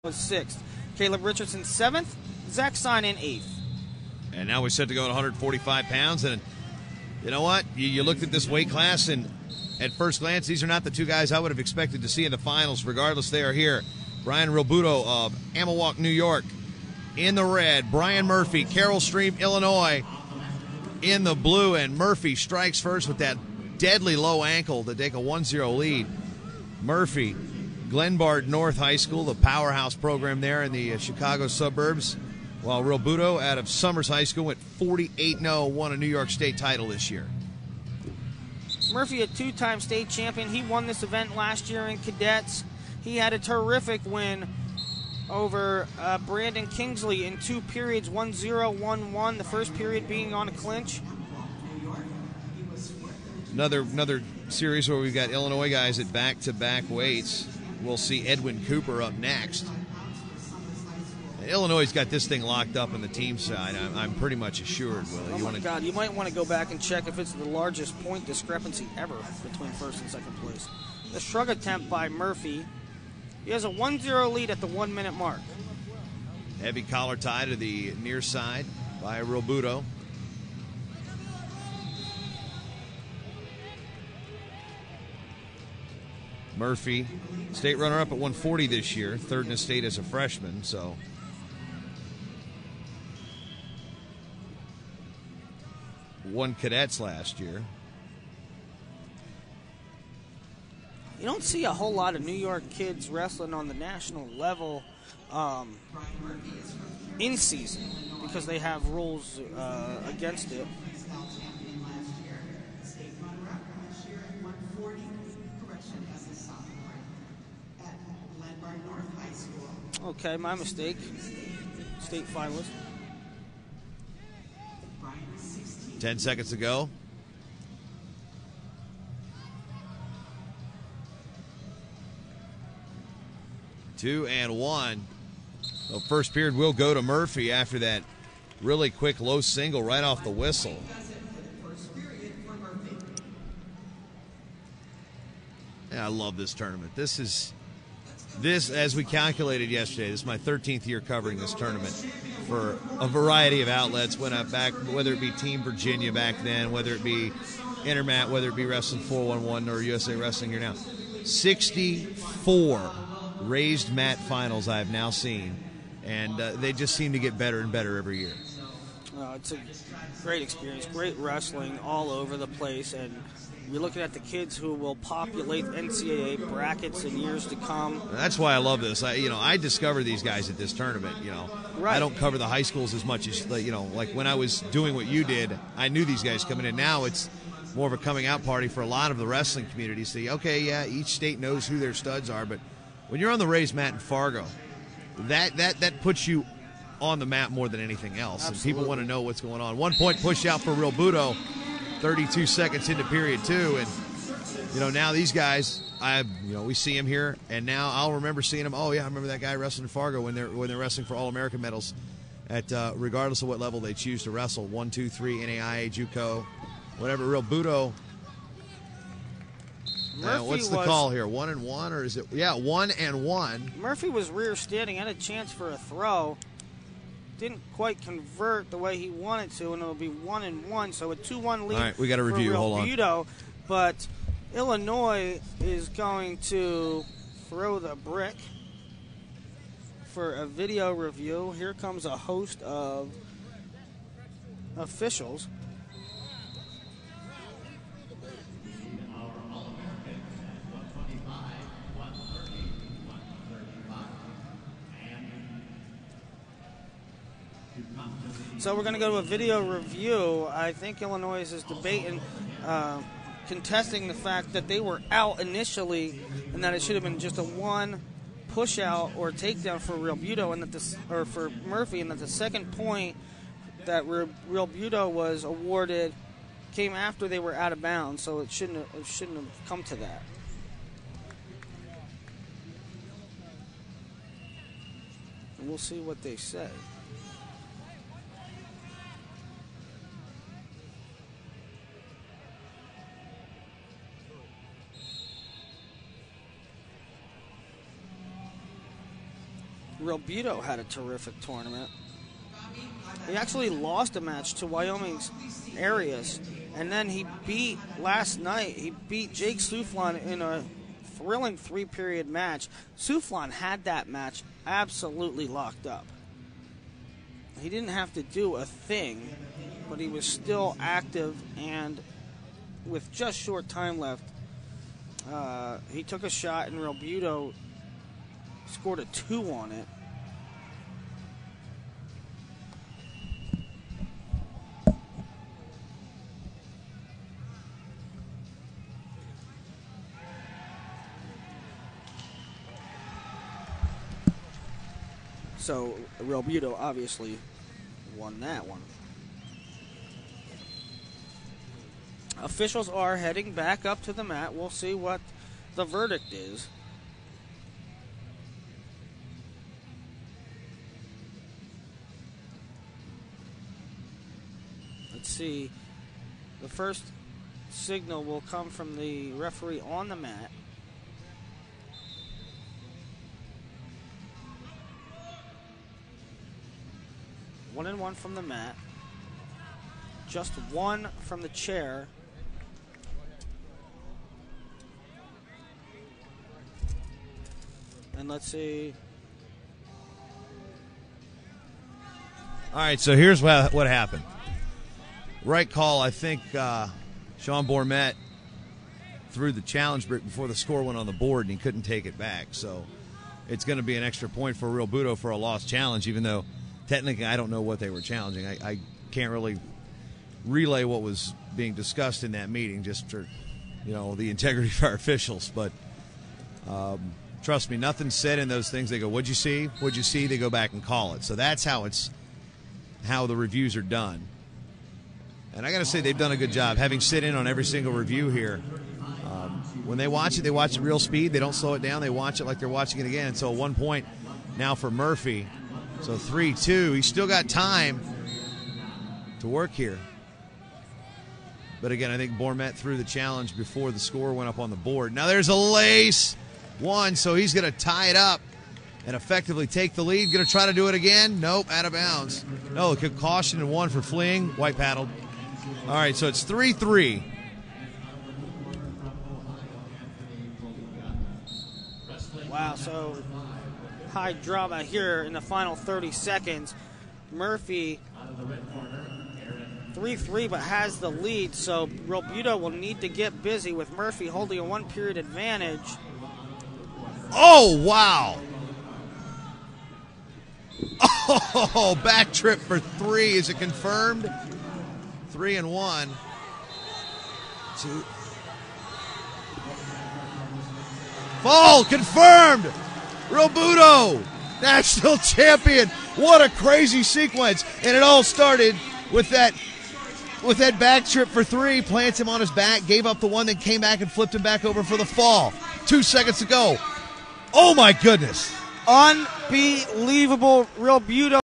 was 6th. Caleb Richardson 7th. Zach Synan 8th. And now we're set to go at 145 pounds. And you know what? You looked at this weight class, and at first glance, these are not the two guys I would have expected to see in the finals. Regardless, they are here. Brian Realbuto of Amawalk, New York, in the red. Brian Murphy, Carroll Stream, Illinois, in the blue. And Murphy strikes first with that deadly low ankle to take a 1-0 lead. Murphy, Glenbard North High School, the powerhouse program there in the Chicago suburbs, while Realbuto out of Summers High School went 48-0, won a New York State title this year. Murphy, a two-time state champion. He won this event last year in cadets. He had a terrific win over Brandon Kingsley in 2 periods, 1-0, 1-1, the first period being on a clinch. Another series where we've got Illinois guys at back-to-back weights. We'll see Edwin Cooper up next. Illinois has got this thing locked up on the team side. I'm pretty much assured, Willie. Oh, my God. You might want to go back and check if it's the largest point discrepancy ever between first and second place. The shrug attempt by Murphy. He has a 1-0 lead at the 1-minute mark. Heavy collar tie to the near side by Realbuto. Murphy, state runner-up at 140 this year, third in the state as a freshman, so won cadets last year. You don't see a whole lot of New York kids wrestling on the national level in season because they have rules against it. Okay, my mistake. State finalist. 10 seconds to go. Two and one. The first period will go to Murphy after that really quick low single right off the whistle. Yeah, I love this tournament. This, as we calculated yesterday, this is my 13th year covering this tournament for a variety of outlets. Went up back, whether it be Team Virginia back then, whether it be Intermat, whether it be Wrestling 411 or USA Wrestling here now. 64 raised mat finals I have now seen, and they just seem to get better and better every year. It's a great experience, great wrestling all over the place, and you're looking at the kids who will populate NCAA brackets in years to come. That's why I love this. I discover these guys at this tournament. Right. I don't cover the high schools as much as like when I was doing what you did. I knew these guys coming in. Now it's more of a coming out party for a lot of the wrestling community. See, okay, yeah, each state knows who their studs are, but when you're on the raised mat in Fargo, that puts you on the map more than anything else. Absolutely. And people want to know what's going on. 1 point push out for Realbuto. 32 seconds into period 2, and now these guys, we see them here, and now I'll remember seeing them. Oh yeah, I remember that guy wrestling in Fargo when they're wrestling for All-American medals, at regardless of what level they choose to wrestle, 1, 2, 3, NAIA, JUCO, whatever. Realbuto. What's the call here? 1 and 1, or is it? Yeah, 1 and 1. Murphy was rear standing, had a chance for a throw. Didn't quite convert the way he wanted to, and it'll be 1 and 1, so a 2-1 lead. All right, we got a review. Hold on. But Illinois is going to throw the brick for a video review. Here comes a host of officials. So we're going to go to a video review. I think Illinois is debating, contesting the fact that they were out initially and that it should have been just a 1 push out or takedown for Realbuto, and that for Murphy, and that the second point that Realbuto was awarded came after they were out of bounds, so it shouldn't have come to that. And we'll see what they say. Realbuto had a terrific tournament. He actually lost a match to Wyoming's Arias, and then he beat, last night, he beat Jake Souflon in a thrilling 3-period match. Souflon had that match absolutely locked up. He didn't have to do a thing, but he was still active, and with just short time left, he took a shot, and Realbuto scored a 2 on it. So Realbuto obviously won that one. Officials are heading back up to the mat. We'll see what the verdict is. Let's see. The first signal will come from the referee on the mat. One and one from the mat. Just one from the chair. And let's see. All right, so here's what happened. Right call, I think Sean Bourmet threw the challenge brick before the score went on the board, and he couldn't take it back. So it's going to be an extra point for Realbuto for a lost challenge, even though technically I don't know what they were challenging. I can't really relay what was being discussed in that meeting, just for the integrity of our officials. But trust me, nothing's said in those things. They go, "What'd you see? What'd you see?" They go back and call it. So that's how the reviews are done. And I got to say, they've done a good job. Having sit in on every single review here, when they watch it real speed. They don't slow it down. They watch it like they're watching it again. So 1 point now for Murphy. So 3-2. He's still got time to work here. But again, I think Bourmet threw the challenge before the score went up on the board. Now there's a lace. 1, so he's going to tie it up and effectively take the lead. Going to try to do it again. Nope, out of bounds. No, caution and 1 for fleeing. White paddled. All right, so it's 3-3. Wow, so high drama here in the final 30 seconds. Murphy 3-3 but has the lead, so Realbuto will need to get busy with Murphy holding a 1-period advantage. Oh, wow. Oh, back trip for 3. Is it confirmed? 3 and 1. 2. Fall confirmed. Realbuto, national champion. What a crazy sequence. And it all started with that back trip for 3. Plants him on his back, gave up the 1, then came back and flipped him back over for the fall. 2 seconds to go. Oh, my goodness. Unbelievable. Realbuto